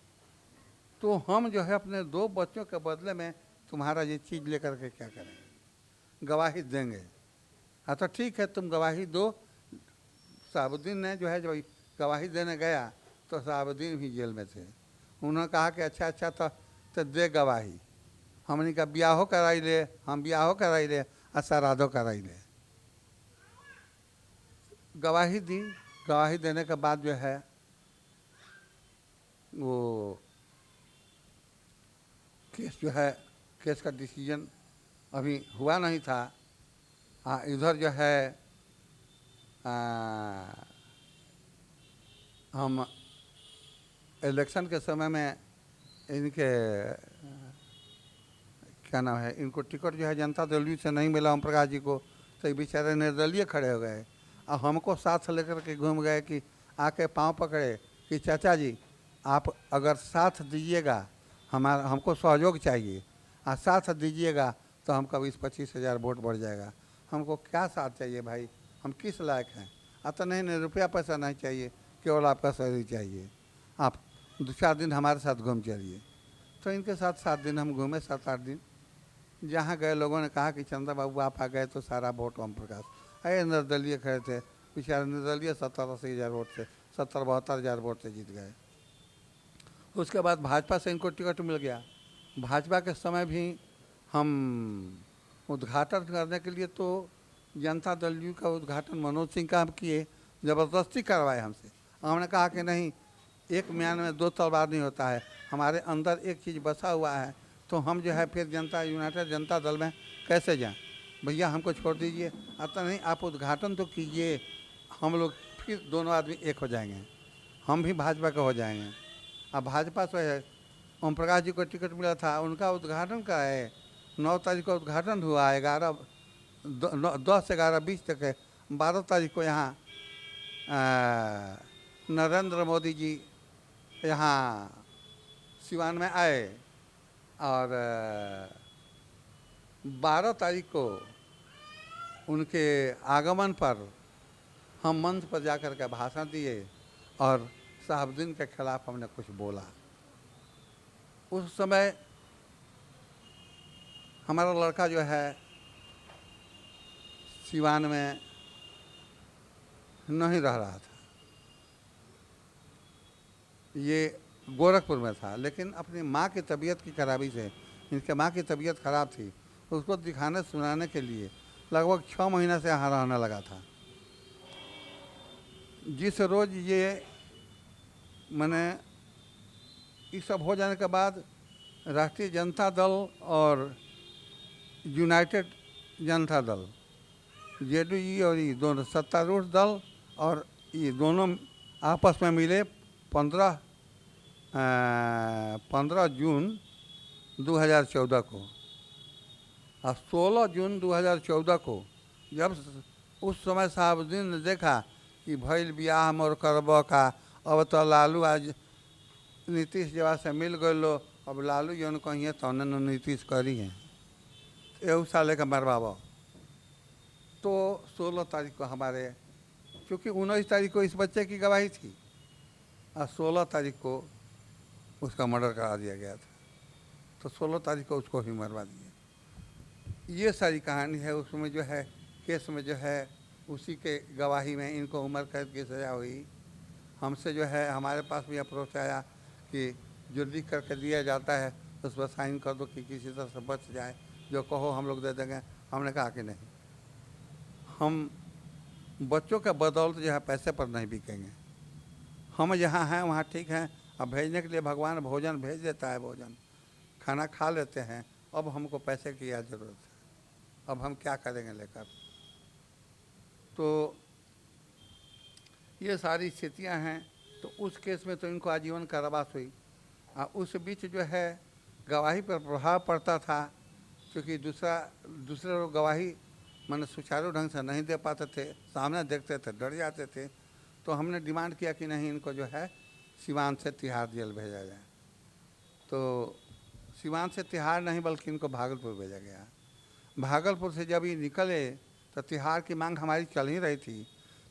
तो हम जो है अपने 2 बच्चों के बदले में तुम्हारा ये चीज़ लेकर के क्या करेंगे, गवाही देंगे। हाँ तो ठीक है, तुम गवाही दो। साहबुद्दीन ने जो है जब गवाही देने गया तो साहबुद्दीन भी जेल में थे। उन्होंने कहा कि अच्छा तो दे गवाही। हमने का ब्याहो कराई ले, हम ब्याहो कराई ले और श्राद्धो कराई ले। गवाही दी। गवाही देने के बाद जो है वो केस जो है, केस का डिसीजन अभी हुआ नहीं था। इधर जो है हम इलेक्शन के समय में इनके क्या नाम है, इनको टिकट जो है जनता दल से नहीं मिला ओम प्रकाश जी को, तो ये बेचारे निर्दलीय खड़े हो गए और हमको साथ लेकर के घूम गए कि आके पांव पकड़े कि चाचा जी आप अगर साथ दीजिएगा, हमको सहयोग चाहिए, साथ दीजिएगा तो हमका 20-25 हज़ार वोट बढ़ जाएगा। हमको क्या साथ चाहिए भाई, हम किस लायक हैं? तो नहीं रुपया पैसा नहीं चाहिए, केवल आपका शरीर चाहिए, आप 2-4 दिन हमारे साथ घूम चलिए। तो इनके साथ 7 दिन हम घूमे, 7-8 दिन। जहाँ गए लोगों ने कहा कि चंदा बाबू आप आ गए तो सारा वोट ओम प्रकाश। अरे निर्दलीय खड़े थे बेचारे, निर्दलीय 70-80 हज़ार वोट से, 70-72 हज़ार वोट से जीत गए। उसके बाद भाजपा से इनको टिकट मिल गया। भाजपा के समय भी हम उद्घाटन करने के लिए तो जनता दल यू का उद्घाटन मनोज सिंह का हम किए, ज़बरदस्ती करवाए हमसे। हमने कहा कि नहीं, एक म्यान में 2 तलवार नहीं होता है, हमारे अंदर एक चीज़ बसा हुआ है, तो हम जो है फिर यूनाइटेड जनता दल में कैसे जाएं? भैया हमको छोड़ दीजिए। आता नहीं, आप उद्घाटन तो कीजिए, हम लोग फिर दोनों आदमी एक हो जाएंगे, हम भी भाजपा के हो जाएंगे। अब भाजपा से है ओम प्रकाश जी को टिकट मिला था, उनका उद्घाटन का है 9 तारीख को उद्घाटन हुआ, 10-11-20 तक है। 12 तारीख को यहाँ नरेंद्र मोदी जी यहाँ सिवान में आए और 12 तारीख को उनके आगमन पर हम मंच पर जाकर के भाषण दिए और साहबुद्दीन के खिलाफ हमने कुछ बोला। उस समय हमारा लड़का जो है सिवान में नहीं रह रहा था, ये गोरखपुर में था, लेकिन अपनी माँ की तबीयत की खराबी से, इनके माँ की तबीयत खराब थी, उसको दिखाने सुनाने के लिए लगभग 6 महीने से यहाँ रहने लगा था। जिस रोज़ ये मैंने ये सब हो जाने के बाद राष्ट्रीय जनता दल और यूनाइटेड जनता दल, जेडीयू और ये दोनों सत्तारूढ़ दल और ये दोनों आपस में मिले 15 जून 2014 को। और 16 जून 2014 को जब उस समय साहबुद्दीन ने देखा कि भइल बियाह मोर करब का, अब तो लालू आज नीतीश जवा से मिल गए लो, अब लालू जौन कहिए तो नीतीश करी हैं, एहू साले का मरवाब। तो 16 तारीख को हमारे, क्योंकि 19 तारीख को इस बच्चे की गवाही थी और 16 तारीख को उसका मर्डर करा दिया गया था, तो 16 तारीख को उसको भी मरवा दिया। ये सारी कहानी है। उसमें जो है केस में जो है उसी के गवाही में इनको उम्र कैद की सज़ा हुई। हमसे जो है हमारे पास भी अप्रोच आया कि जो लिख करके दिया जाता है उस पर साइन कर दो कि किसी तरह से बच जाए, जो कहो हम लोग दे देंगे। हमने कहा कि नहीं, हम बच्चों के बदौलत जो है पैसे पर नहीं बिकेंगे। हम जहाँ हैं वहाँ ठीक हैं, अब भेजने के लिए भगवान भोजन भेज देता है, भोजन खाना खा लेते हैं, अब हमको पैसे की क्या ज़रूरत है, अब हम क्या करेंगे लेकर। तो ये सारी स्थितियां हैं। तो उस केस में तो इनको आजीवन कारावास हुई। उस बीच जो है गवाही पर प्रभाव पड़ता था, क्योंकि दूसरे लोग गवाही मैंने सुचारू ढंग से नहीं दे पाते थे, सामने देखते थे डर जाते थे। तो हमने डिमांड किया कि नहीं, इनको जो है सिवान से तिहाड़ जेल भेजा जाए। तो सिवान से तिहाड़ नहीं बल्कि इनको भागलपुर भेजा गया। भागलपुर से जब ये निकले तो तिहाड़ की मांग हमारी चल ही रही थी।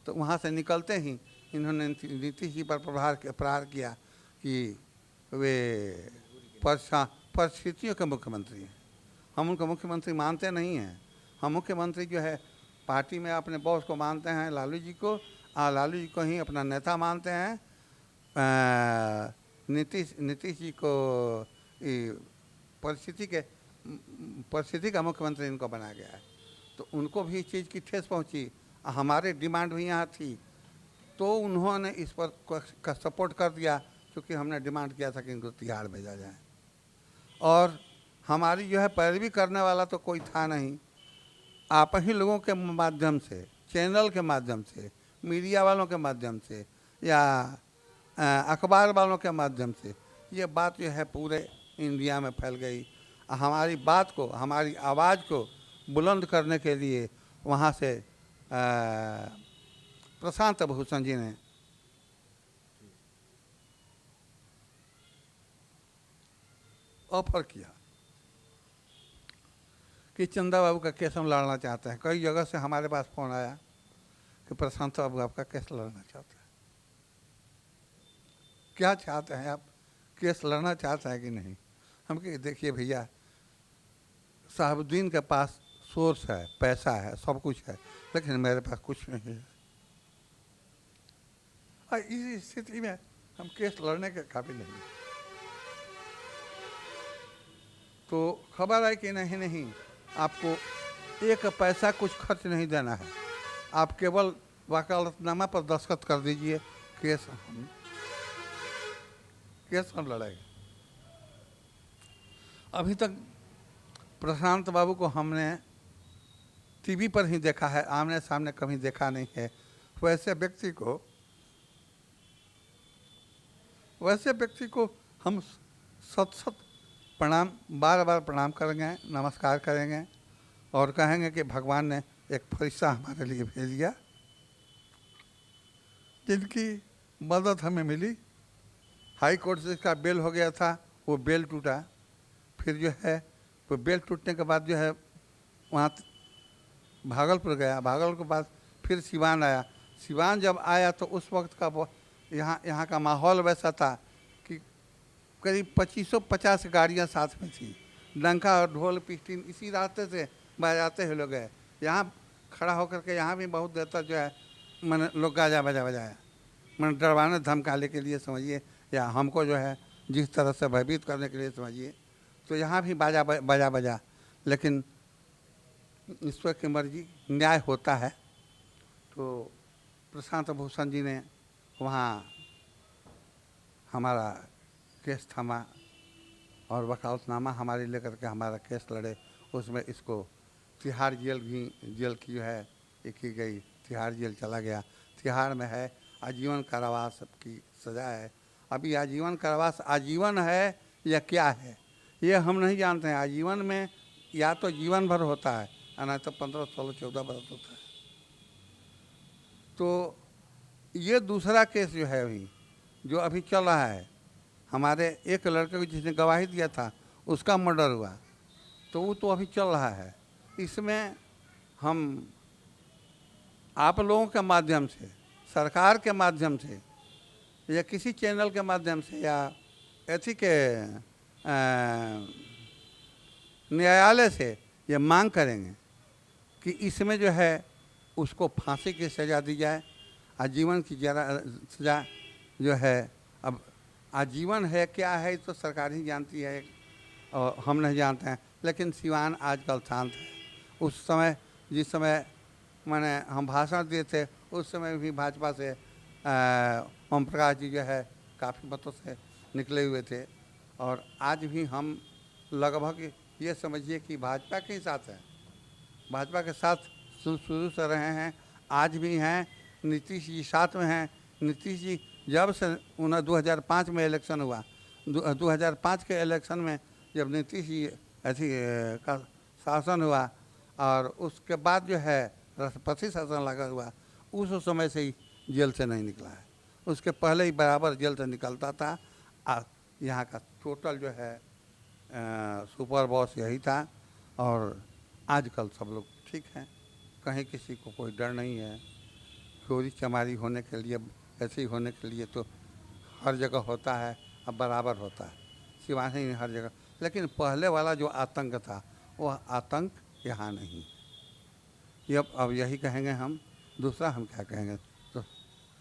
तो वहाँ से निकलते ही इन्होंने नीतीश जी पर प्रहार किया कि वे परिस्थितियों के मुख्यमंत्री हैं। हम उनको मुख्यमंत्री मानते नहीं हैं। हम मुख्यमंत्री जो है पार्टी में अपने बॉस को मानते हैं, लालू जी को, लालू जी को ही अपना नेता मानते हैं। नीतीश जी को परिस्थिति का मुख्यमंत्री इनको बनाया गया है। तो उनको भी इस चीज़ की ठेस पहुंची। हमारे डिमांड भी यहाँ थी, तो उन्होंने इस पर का सपोर्ट कर दिया, क्योंकि हमने डिमांड किया था कि इनको तिहाड़ भेजा जाए। और हमारी जो है पैरवी करने वाला तो कोई था नहीं। आप ही लोगों के माध्यम से, चैनल के माध्यम से, मीडिया वालों के माध्यम से या अखबार वालों के माध्यम से ये बात जो है पूरे इंडिया में फैल गई। हमारी बात को, हमारी आवाज़ को बुलंद करने के लिए वहाँ से प्रशांत भूषण जी ने ऑफर किया कि चंदा बाबू का केस हम लड़ना चाहते हैं। कई जगह से हमारे पास फ़ोन आया कि प्रशांत बाबू आपका केस लड़ना चाहते हैं। क्या चाहते हैं आप, केस लड़ना चाहते हैं कि नहीं? हम कहे देखिए भैया, साहबुद्दीन के पास सोर्स है, पैसा है, सब कुछ है, लेकिन मेरे पास कुछ नहीं है। और इस स्थिति में हम केस लड़ने के काबिल नहीं। तो खबर है कि नहीं, आपको एक पैसा कुछ खर्च नहीं देना है, आप केवल वकालतनामा पर दस्तखत कर दीजिए, केस हम लड़ेंगे। अभी तक प्रशांत बाबू को हमने टीवी पर ही देखा है, आमने सामने कभी देखा नहीं है। वैसे व्यक्ति को हम सत प्रणाम, बार बार प्रणाम करेंगे, नमस्कार करेंगे और कहेंगे कि भगवान ने एक फरिश्ता हमारे लिए भेज दिया, जिनकी मदद हमें मिली। हाई कोर्ट से इसका बेल हो गया था, वो बेल टूटा। फिर जो है वो बेल टूटने के बाद जो है वहाँ भागलपुर गया, भागलपुर के बाद फिर सिवान आया। सिवान जब आया तो उस वक्त का यहाँ का माहौल वैसा था कि करीब 2550 गाड़ियाँ साथ में थी, डंका और ढोल पिस्टिन इसी रास्ते से बजाते हुए लोग गए। यहाँ खड़ा होकर के यहाँ भी बहुत देर तक जो है मैंने लोग गाजा बजाया, मैंने डरवाने धमकाने के लिए समझिए, या हमको जो है जिस तरह से भयभीत करने के लिए समझिए। तो यहाँ भी बजा, लेकिन ईश्वर की मर्जी, न्याय होता है। तो प्रशांत भूषण जी ने वहाँ हमारा केस थामा और वकालतनामा हमारे लेकर के हमारा केस लड़े। उसमें इसको तिहाड़ जेल की जो है ये की गई, तिहाड़ जेल चला गया। तिहाड़ में है, आजीवन कारावास की सज़ा है। अभी आजीवन कारावास आजीवन है या क्या है ये हम नहीं जानते हैं। आजीवन में या तो जीवन भर होता है, नहीं तो 15, 16, 14 बरस होता है। तो ये दूसरा केस जो है अभी जो अभी चल रहा है, हमारे एक लड़के को जिसने गवाही दिया था उसका मर्डर हुआ, तो वो तो अभी चल रहा है। इसमें हम आप लोगों के माध्यम से, सरकार के माध्यम से या किसी चैनल के माध्यम से या ऐसी के न्यायालय से ये मांग करेंगे कि इसमें जो है उसको फांसी की सज़ा दी जाए। आजीवन की सज़ा जो है, अब आजीवन है क्या है तो सरकार ही जानती है और हम नहीं जानते हैं। लेकिन सिवान आजकल शांत है। उस समय जिस समय मैंने हम भाषण दिए थे उस समय भी भाजपा से ओम प्रकाश जी जो है काफ़ी मतों से निकले हुए थे। और आज भी हम लगभग ये समझिए कि भाजपा के ही साथ है, भाजपा के साथ शुरू से रहे हैं, आज भी हैं। नीतीश जी साथ में हैं। नीतीश जी जब से 2005 में इलेक्शन हुआ, 2005 के इलेक्शन में जब नीतीश जी ऐसी का शासन हुआ और उसके बाद जो है राष्ट्रपति शासन लगा हुआ, उस समय से ही जेल से नहीं निकला है। उसके पहले ही बराबर जेल से निकलता था। यहाँ का टोटल जो है सुपर बॉस यही था। और आजकल सब लोग ठीक हैं, कहीं किसी को कोई डर नहीं है। चोरी चमारी होने के लिए, ऐसे ही होने के लिए तो हर जगह होता है, अब बराबर होता है, सिवाय ही नहीं हर जगह। लेकिन पहले वाला जो आतंक था वह आतंक यहाँ नहीं। ये अब यही कहेंगे हम, दूसरा हम क्या कहेंगे। तो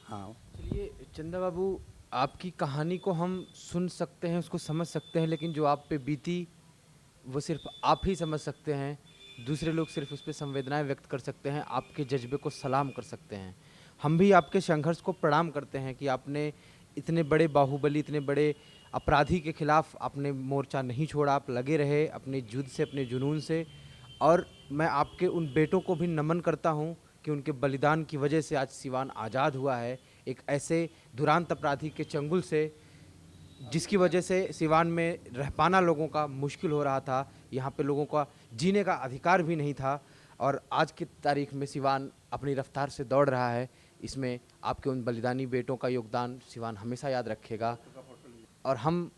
हाँ, चलिए चंदा बाबू, आपकी कहानी को हम सुन सकते हैं, उसको समझ सकते हैं, लेकिन जो आप पे बीती वो सिर्फ आप ही समझ सकते हैं। दूसरे लोग सिर्फ उस पर संवेदनाएं व्यक्त कर सकते हैं, आपके जज्बे को सलाम कर सकते हैं। हम भी आपके संघर्ष को प्रणाम करते हैं कि आपने इतने बड़े बाहुबली, इतने बड़े अपराधी के खिलाफ आपने मोर्चा नहीं छोड़ा, आप लगे रहे अपने जुद से, अपने जुनून से। और मैं आपके उन बेटों को भी नमन करता हूं कि उनके बलिदान की वजह से आज सिवान आज़ाद हुआ है, एक ऐसे दुरांत अपराधी के चंगुल से जिसकी वजह से सिवान में रह पाना लोगों का मुश्किल हो रहा था। यहाँ पे लोगों का जीने का अधिकार भी नहीं था। और आज की तारीख में सिवान अपनी रफ्तार से दौड़ रहा है। इसमें आपके उन बलिदानी बेटों का योगदान सिवान हमेशा याद रखेगा। और हम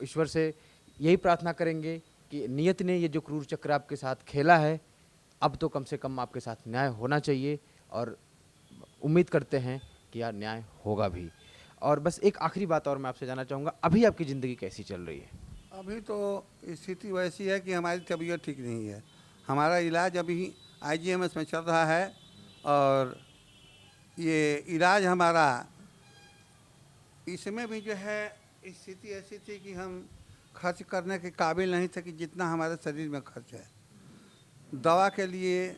ईश्वर से यही प्रार्थना करेंगे कि नियत ने ये जो क्रूर चक्र आपके साथ खेला है, अब तो कम से कम आपके साथ न्याय होना चाहिए। और उम्मीद करते हैं कि यार न्याय होगा भी। और बस एक आखिरी बात और मैं आपसे जानना चाहूँगा, अभी आपकी ज़िंदगी कैसी चल रही है? अभी तो स्थिति वैसी है कि हमारी तबीयत ठीक नहीं है। हमारा इलाज अभी आईजीएमएस में चल रहा है और ये इलाज हमारा, इसमें भी जो है स्थिति ऐसी थी कि हम खर्च करने के काबिल नहीं थे कि जितना हमारे शरीर में खर्च है। दवा के लिए,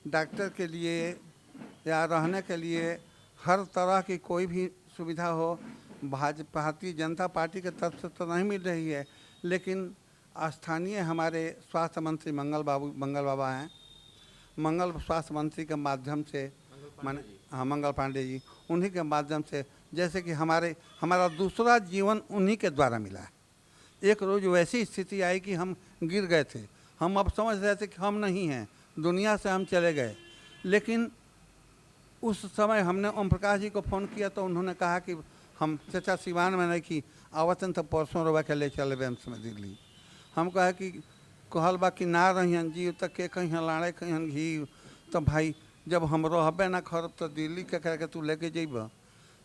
डॉक्टर के लिए या रहने के लिए हर तरह की कोई भी सुविधा हो भारतीय जनता पार्टी के तरफ से तो नहीं मिल रही है। लेकिन स्थानीय हमारे स्वास्थ्य मंत्री मंगल बाबा हैं। मंगल स्वास्थ्य मंत्री के माध्यम से, माने हाँ मंगल पांडे जी, उन्हीं के माध्यम से, जैसे कि हमारा दूसरा जीवन उन्हीं के द्वारा मिला है। एक रोज़ वैसी स्थिति आई कि हम गिर गए थे। हम अब समझ रहे थे कि हम नहीं हैं, दुनिया से हम चले गए। लेकिन उस समय हमने ओम प्रकाश जी को फ़ोन किया तो उन्होंने कहा कि हम चचा सिवान में नहीं कि आवतन तो परसों रोबा के ले चले एम्स में दिल्ली। हम कहे कि कहल बा कि ना रहियन जी तक के कहीं लाड़े कहीं घी। तो भाई जब हम रहबे ना खरब तो दिल्ली के करके तू लेके जेब।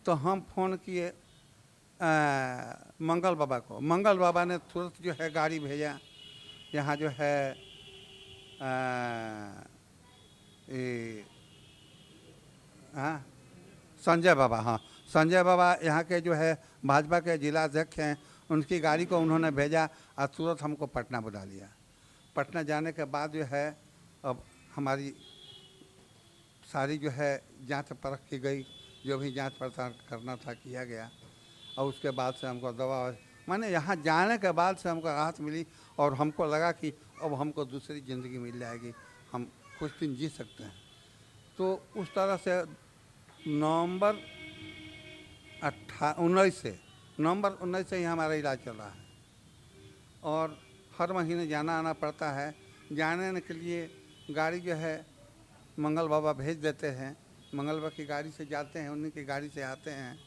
तो हम फ़ोन किए मंगल बाबा को। मंगल बाबा ने तुरंत जो है गाड़ी भेजा। यहाँ जो है हाँ संजय बाबा, हाँ संजय बाबा यहाँ के जो है भाजपा के जिला अध्यक्ष हैं, उनकी गाड़ी को उन्होंने भेजा और तुरंत हमको पटना बुला लिया। पटना जाने के बाद जो है अब हमारी सारी जो है जांच परख की गई, जो भी जांच पड़ताल करना था किया गया। और उसके बाद से हमको दवा, माने यहाँ जाने के बाद से हमको राहत मिली और हमको लगा कि अब हमको दूसरी ज़िंदगी मिल जाएगी, हम कुछ दिन जी सकते हैं। तो उस तरह से नवंबर 19 से ही हमारा इलाज चल रहा है। और हर महीने जाना आना पड़ता है। जाने के लिए गाड़ी जो है मंगल बाबा भेज देते हैं। मंगल बाबा की गाड़ी से जाते हैं, उन्हीं की गाड़ी से आते हैं।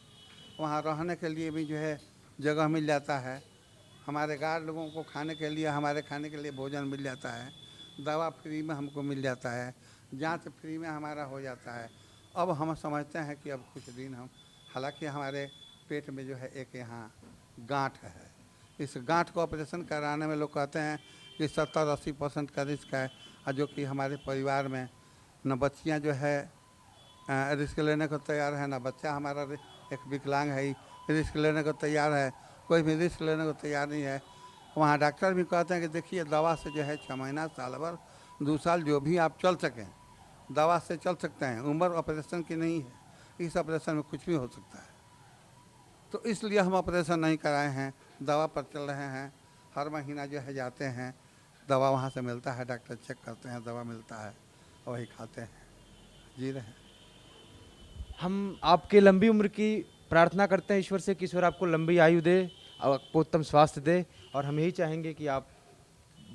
वहाँ रहने के लिए भी जो है जगह मिल जाता है। हमारे गार्ड लोगों को खाने के लिए, हमारे खाने के लिए भोजन मिल जाता है। दवा फ्री में हमको मिल जाता है। जांच फ्री में हमारा हो जाता है। अब हम समझते हैं कि अब कुछ दिन हम, हालांकि हमारे पेट में जो है एक यहाँ गांठ है। इस गांठ को ऑपरेशन कराने में लोग कहते हैं कि 70-80% का रिस्क है। और जो कि हमारे परिवार में न बच्चियाँ जो है रिस्क लेने को तैयार है, न बच्चा हमारा एक विकलांग है रिस्क लेने को तैयार है। कोई भी रिस्क लेने को तैयार नहीं है। वहाँ डॉक्टर भी कहते हैं कि देखिए दवा से जो है 6 महीना, साल भर, 2 साल जो भी आप चल सकें, दवा से चल सकते हैं। उम्र ऑपरेशन की नहीं है, इस ऑपरेशन में कुछ भी हो सकता है। तो इसलिए हम ऑपरेशन नहीं कराए हैं, दवा पर चल रहे हैं। हर महीना जो है जाते हैं, दवा वहाँ से मिलता है, डॉक्टर चेक करते हैं, दवा मिलता है, वही खाते हैं, जी रहे हैं। हम आपके लंबी उम्र की प्रार्थना करते हैं ईश्वर से कि ईश्वर आपको लंबी आयु दे और आपको उत्तम स्वास्थ्य दे, और हम यही चाहेंगे कि आप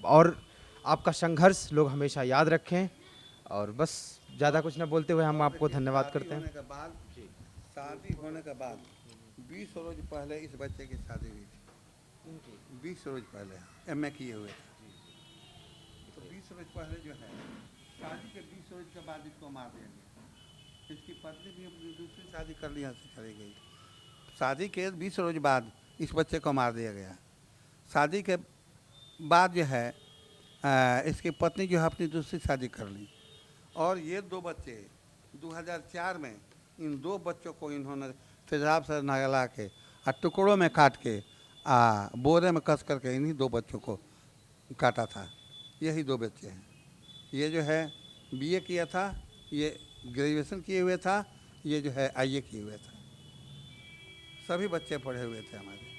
और आपका संघर्ष लोग हमेशा याद रखें। और बस ज़्यादा कुछ ना बोलते हुए हम आपको धन्यवाद करते हैं। शादी होने के बाद 20 रोज पहले इस बच्चे की शादी हुई थी। 20 रोज पहले एमए किए हुए थे, तो 20 रोज पहले जो है शादी के 20 रोज के बाद इसको मार दिया गया। इसकी पत्नी भी अपनी दूसरी शादी कर ली, यहाँ से चली गई। शादी के 20 रोज बाद इस बच्चे को मार दिया गया। शादी के बाद जो है इसकी पत्नी जो है अपनी दूसरी शादी कर ली, और ये दो बच्चे 2004 में इन दो बच्चों को इन्होंने तेजाब से नगला के और टुकड़ों में काट के बोरे में कस करके इन्हीं दो बच्चों को काटा था। यही दो बच्चे हैं। ये जो है बीए किया था, ये ग्रेजुएशन किए हुए था, ये जो है आईए किए हुए था। सभी बच्चे पढ़े हुए थे हमारे।